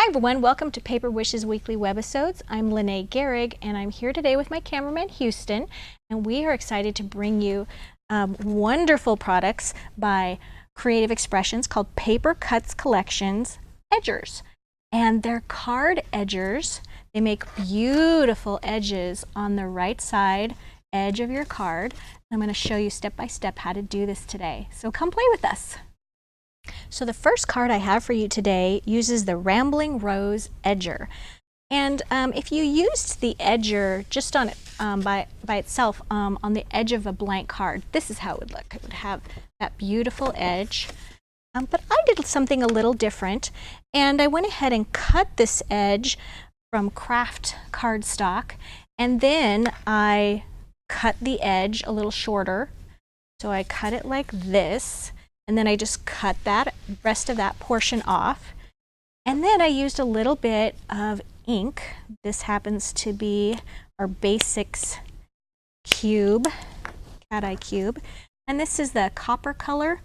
Hi everyone, welcome to Paper Wishes Weekly Webisodes. I'm Lene Gehrig and I'm here today with my cameraman Houston, and we are excited to bring you wonderful products by Creative Expressions called Paper Cuts Collections Edgers. And they're card edgers. They make beautiful edges on the right side edge of your card. I'm going to show you step by step how to do this today. So come play with us. So the first card I have for you today uses the Rambling Rose Edger. And if you used the edger just on it by itself on the edge of a blank card, this is how it would look. It would have that beautiful edge. But I did something a little different, and I went ahead and cut this edge from craft cardstock, and then I cut the edge a little shorter. So I cut it like this. And then I just cut that rest of that portion off. And then I used a little bit of ink. This happens to be our Basics cube, cat eye cube. And this is the copper color.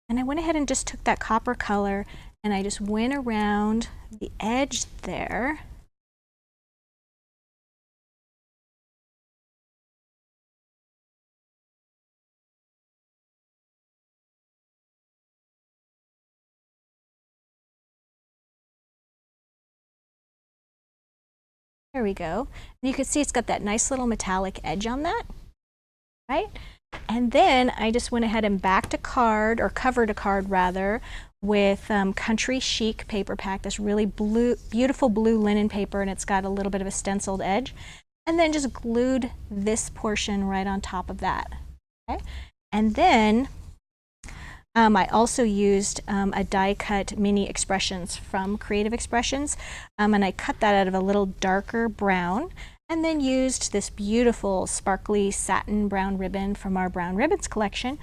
And I went ahead and just took that copper color and I just went around the edge there. There we go. And you can see it's got that nice little metallic edge on that, right? And then I just went ahead and backed a card, or covered a card rather, with Country Chic paper pack, this really beautiful blue linen paper, and it's got a little bit of a stenciled edge. And then just glued this portion right on top of that, okay? And then I also used a die cut mini expressions from Creative Expressions, and I cut that out of a little darker brown, and then used this beautiful sparkly satin brown ribbon from our Brown Ribbons collection.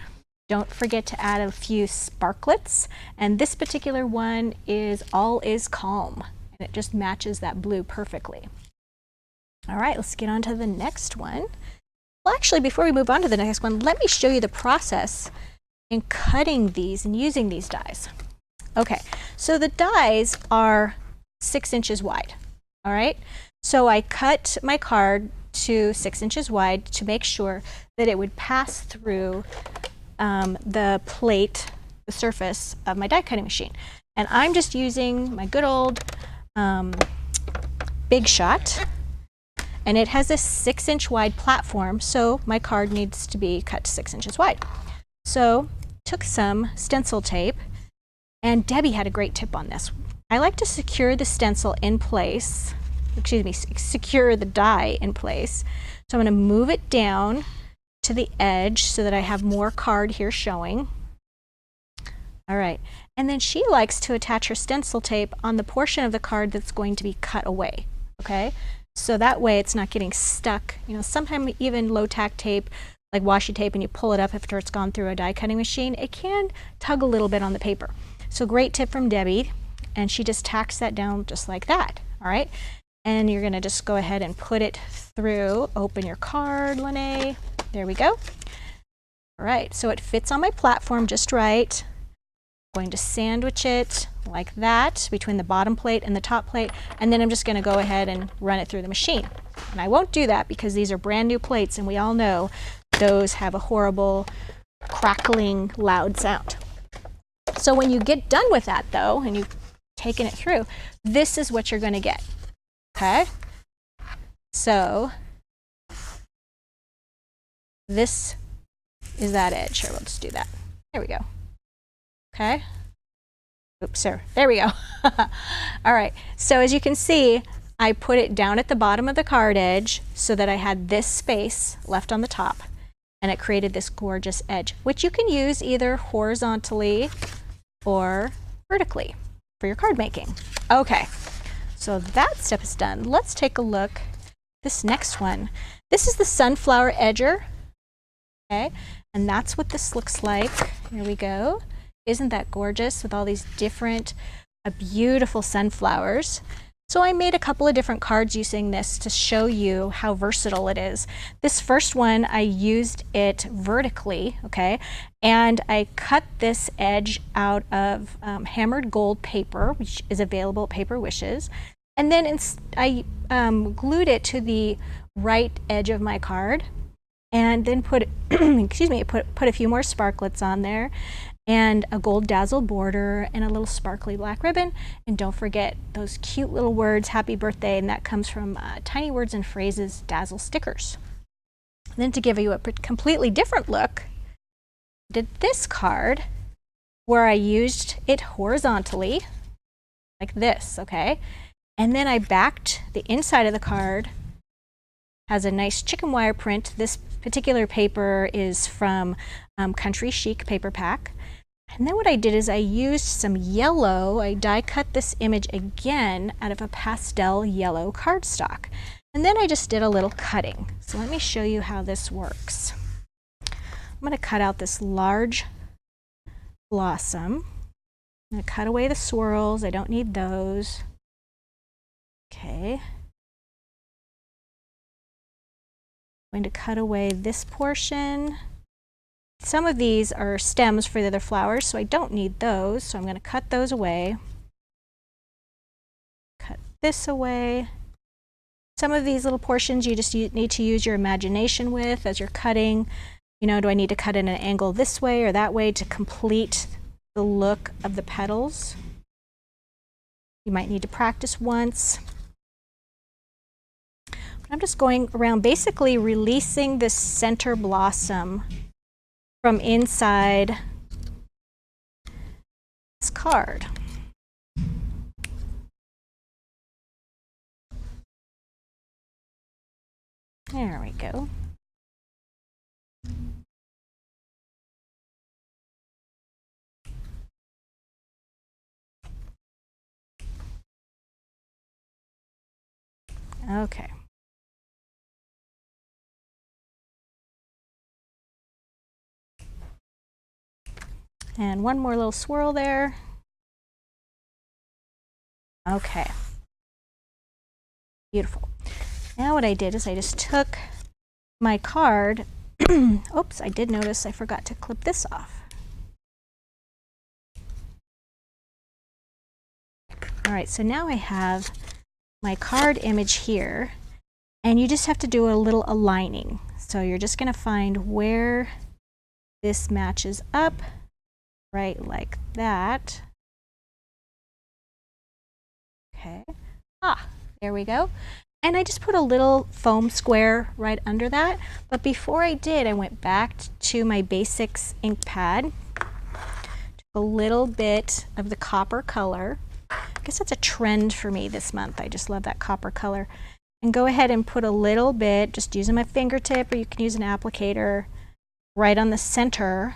Don't forget to add a few sparklets, and this particular one is All Is Calm, and it just matches that blue perfectly. All right, let's get on to the next one. Well, actually, before we move on to the next one, let me show you the process in cutting these and using these dies. Okay, so the dies are 6 inches wide, all right? So I cut my card to 6 inches wide to make sure that it would pass through the plate, the surface of my die cutting machine. And I'm just using my good old Big Shot, and it has a 6-inch wide platform, so my card needs to be cut to 6 inches wide. So took some stencil tape, and Debbie had a great tip on this. I like to secure the stencil in place, secure the die in place. So I'm going to move it down to the edge so that I have more card here showing. All right, and then she likes to attach her stencil tape on the portion of the card that's going to be cut away, okay? So that way it's not getting stuck. You know, sometimes even low-tack tape, like washi tape, and you pull it up after it's gone through a die cutting machine, it can tug a little bit on the paper. So great tip from Debbie, and she just tacks that down just like that, all right? And you're gonna just go ahead and put it through, open your card, Lene, there we go. All right, so it fits on my platform just right. I'm going to sandwich it like that between the bottom plate and the top plate, and then I'm just gonna go ahead and run it through the machine. And I won't do that because these are brand new plates, and we all know those have a horrible crackling loud sound. So when you get done with that though, and you've taken it through, this is what you're going to get, okay? So this is that edge. Here, let's do that. There we go. Okay. Oops, there we go. All right, so as you can see, I put it down at the bottom of the card edge so that I had this space left on the top, and it created this gorgeous edge, which you can use either horizontally or vertically for your card making. Okay, so that step is done. Let's take a look at this next one. This is the Sunflower Edger, okay, and that's what this looks like. Here we go. Isn't that gorgeous with all these different beautiful sunflowers? So I made a couple of different cards using this to show you how versatile it is. This first one, I used it vertically, okay? And I cut this edge out of hammered gold paper, which is available at Paper Wishes. And then I glued it to the right edge of my card, and then put, excuse me, put a few more sparklets on there, and a gold dazzle border, and a little sparkly black ribbon. And don't forget those cute little words, happy birthday, and that comes from Tiny Words and Phrases Dazzle stickers. And then to give you a completely different look, I did this card where I used it horizontally, like this, okay? And then I backed the inside of the card, has a nice chicken wire print. This particular paper is from Country Chic Paper Pack. And then what I did is I used some yellow, I die cut this image again out of a pastel yellow cardstock. And then I just did a little cutting. So let me show you how this works. I'm going to cut out this large blossom. I'm going to cut away the swirls, I don't need those. Okay. I'm going to cut away this portion. Some of these are stems for the other flowers, so I don't need those, so I'm going to cut those away. Cut this away. Some of these little portions you just need to use your imagination with as you're cutting. You know, do I need to cut in an angle this way or that way to complete the look of the petals? You might need to practice once. I'm just going around basically releasing this center blossom from inside this card. There we go. Okay. And one more little swirl there. Okay. Beautiful. Now what I did is I just took my card. Oops, I did notice I forgot to clip this off. All right, so now I have my card image here, and you just have to do a little aligning. So you're just going to find where this matches up, right like that. Okay. Ah, there we go. And I just put a little foam square right under that. But before I did, I went back to my Basics ink pad, took a little bit of the copper color. I guess that's a trend for me this month. I just love that copper color. And go ahead and put a little bit, just using my fingertip, or you can use an applicator, right on the center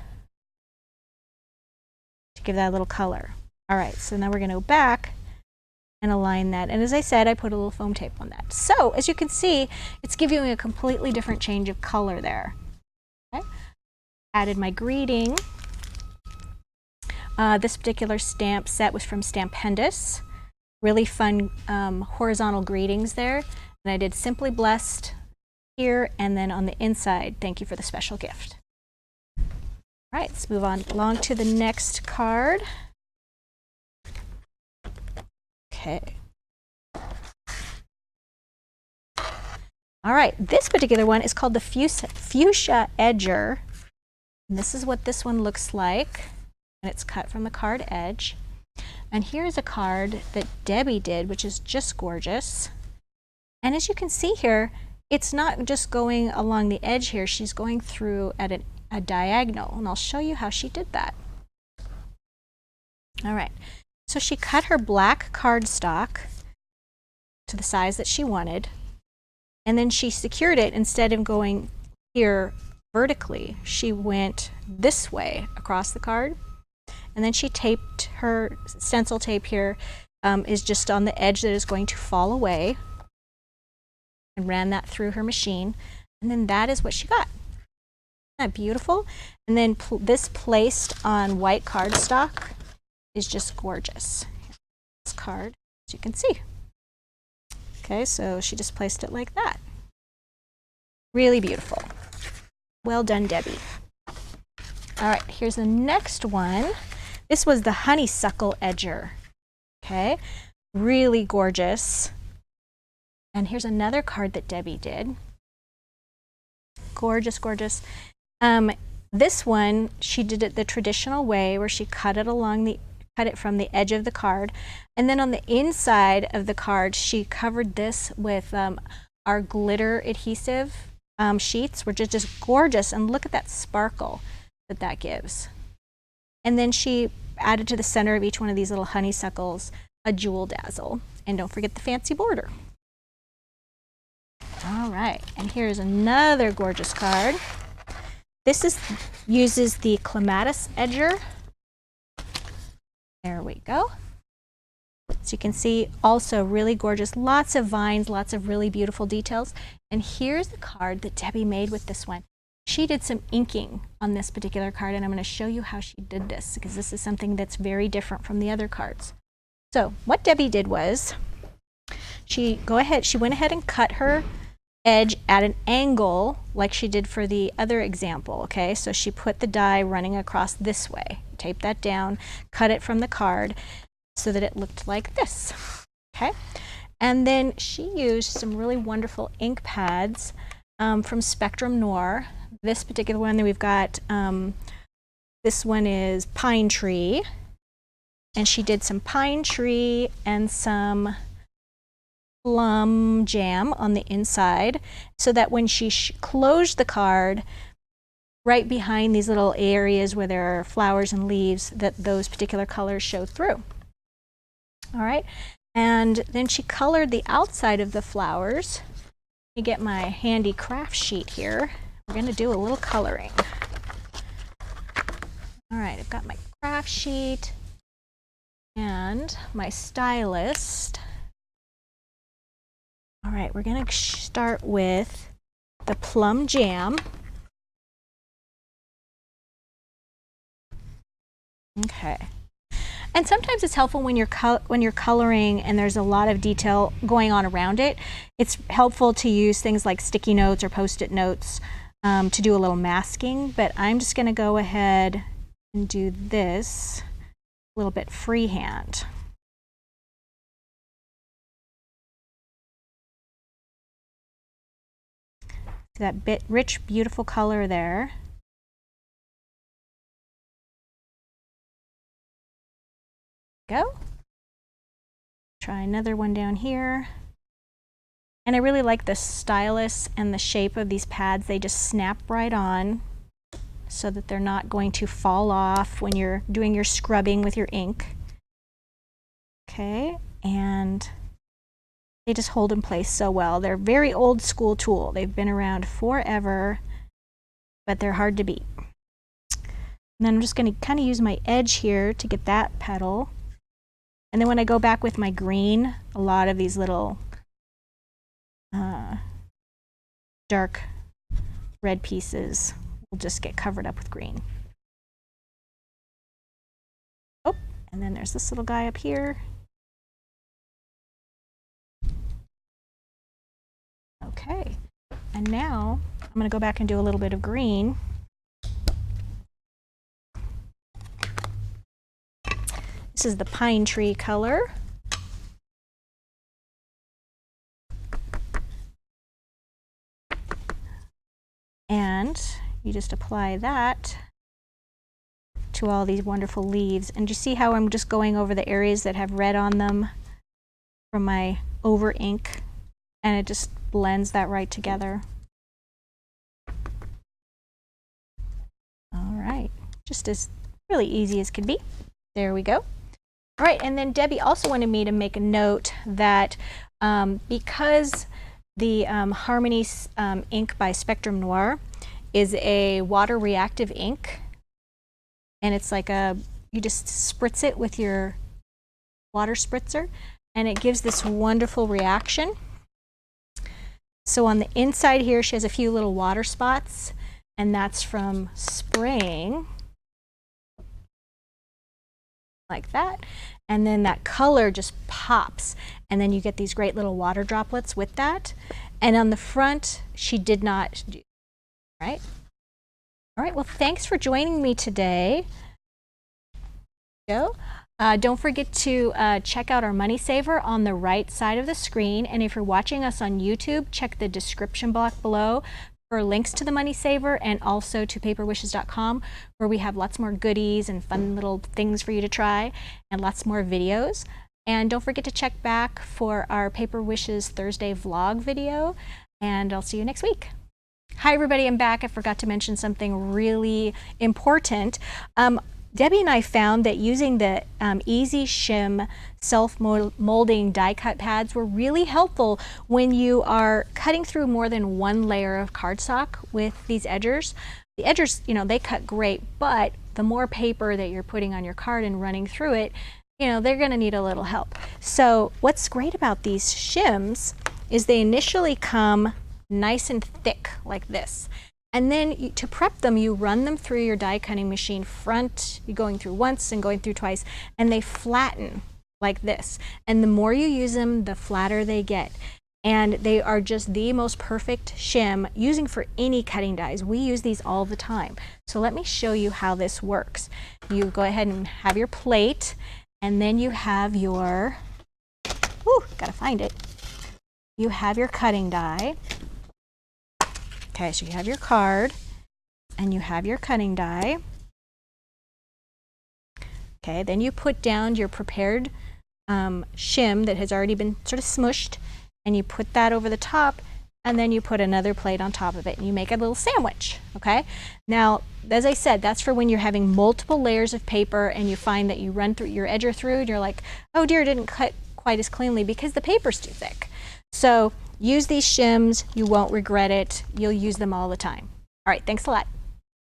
to give that a little color. All right, so now we're going to go back and align that. And as I said, I put a little foam tape on that. So as you can see, it's giving me a completely different change of color there. Okay. Added my greeting. This particular stamp set was from Stampendous. Really fun horizontal greetings there. And I did Simply Blessed here, and then on the inside, thank you for the special gift. All right, let's move on along to the next card. Okay. All right, this particular one is called the Fuchsia Edger. And this is what this one looks like. And it's cut from the card edge. And here's a card that Debbie did, which is just gorgeous. And as you can see here, it's not just going along the edge here, she's going through at a diagonal. And I'll show you how she did that. All right, so she cut her black cardstock to the size that she wanted. And then she secured it. Instead of going here vertically, she went this way across the card. And then she taped her stencil tape here, is just on the edge that is going to fall away, and ran that through her machine. And then that is what she got. Isn't that beautiful? And then this placed on white cardstock is just gorgeous. This card, as you can see. Okay, so she just placed it like that. Really beautiful. Well done, Debbie. All right, here's the next one. This was the Honeysuckle Edger. Okay, really gorgeous. And here's another card that Debbie did. Gorgeous, gorgeous. This one, she did it the traditional way where she cut it from the edge of the card. And then on the inside of the card, she covered this with our glitter adhesive sheets, which is just gorgeous. And look at that sparkle that gives. And then she added to the center of each one of these little honeysuckles a jewel dazzle. And don't forget the fancy border. All right, and here's another gorgeous card. This uses the Clematis Edger. There we go. So you can see also really gorgeous, lots of vines, lots of really beautiful details. And here's the card that Debbie made with this one. She did some inking on this particular card, and I'm going to show you how she did this because this is something that's very different from the other cards. So what Debbie did was she went ahead and cut her edge at an angle like she did for the other example. Okay, so she put the die running across this way, tape that down, cut it from the card so that it looked like this. Okay, and then she used some really wonderful ink pads from Spectrum Noir. This particular one that we've got, this one is Pine Tree, and she did some pine tree and some plum jam on the inside so that when she closed the card, right behind these little areas where there are flowers and leaves, that those particular colors show through. All right, and then she colored the outside of the flowers. Let me get my handy craft sheet here. We're going to do a little coloring. All right, I've got my craft sheet and my stylist. All right, we're going to start with the plum jam. Okay. And sometimes it's helpful when you're coloring and there's a lot of detail going on around it. It's helpful to use things like sticky notes or Post-it notes to do a little masking, but I'm just going to go ahead and do this a little bit freehand. That bit rich, beautiful color there. Go. Try another one down here. And I really like the stylus and the shape of these pads. They just snap right on so that they're not going to fall off when you're doing your scrubbing with your ink. Okay, and they just hold in place so well. They're a very old school tool. They've been around forever, but they're hard to beat. And then I'm just going to kind of use my edge here to get that petal. And then when I go back with my green, a lot of these little dark red pieces will just get covered up with green. Oh, and then there's this little guy up here. Okay, and now I'm going to go back and do a little bit of green. This is the pine tree color. And you just apply that to all these wonderful leaves. And you see how I'm just going over the areas that have red on them from my over ink, and it just blends that right together. All right, just as really easy as could be. There we go. All right, and then Debbie also wanted me to make a note that because the Harmony ink by Spectrum Noir is a water reactive ink, and it's like you just spritz it with your water spritzer, and it gives this wonderful reaction. So on the inside here, she has a few little water spots, and that's from spraying like that. and then that color just pops, and then you get these great little water droplets with that. And on the front, she did not do, right? All right, well, thanks for joining me today. Don't forget to check out our money saver on the right side of the screen. And if you're watching us on YouTube, check the description block below for links to the money saver and also to paperwishes.com, where we have lots more goodies and fun little things for you to try and lots more videos. And don't forget to check back for our Paper Wishes Thursday vlog video, and I'll see you next week. Hi everybody, I'm back. I forgot to mention something really important. Debbie and I found that using the Easy Shim self-molding die cut pads were really helpful when you are cutting through more than one layer of cardstock with these edgers. The edgers, you know, they cut great, but the more paper that you're putting on your card and running through it, you know, they're going to need a little help. So what's great about these shims is they initially come nice and thick like this. And then to prep them, you run them through your die cutting machine front, you're going through once and going through twice, and they flatten like this. And the more you use them, the flatter they get. And they are just the most perfect shim using for any cutting dies. We use these all the time. So let me show you how this works. You go ahead and have your plate, and then you have your, gotta find it. You have your cutting die. Okay, so you have your card and you have your cutting die. Okay, then you put down your prepared shim that has already been sort of smushed, and you put that over the top, and then you put another plate on top of it, and you make a little sandwich, okay? Now, as I said, that's for when you're having multiple layers of paper and you find that you run through your edger through and you're like, oh dear, it didn't cut quite as cleanly because the paper's too thick. So use these shims, you won't regret it. You'll use them all the time. All right, thanks a lot.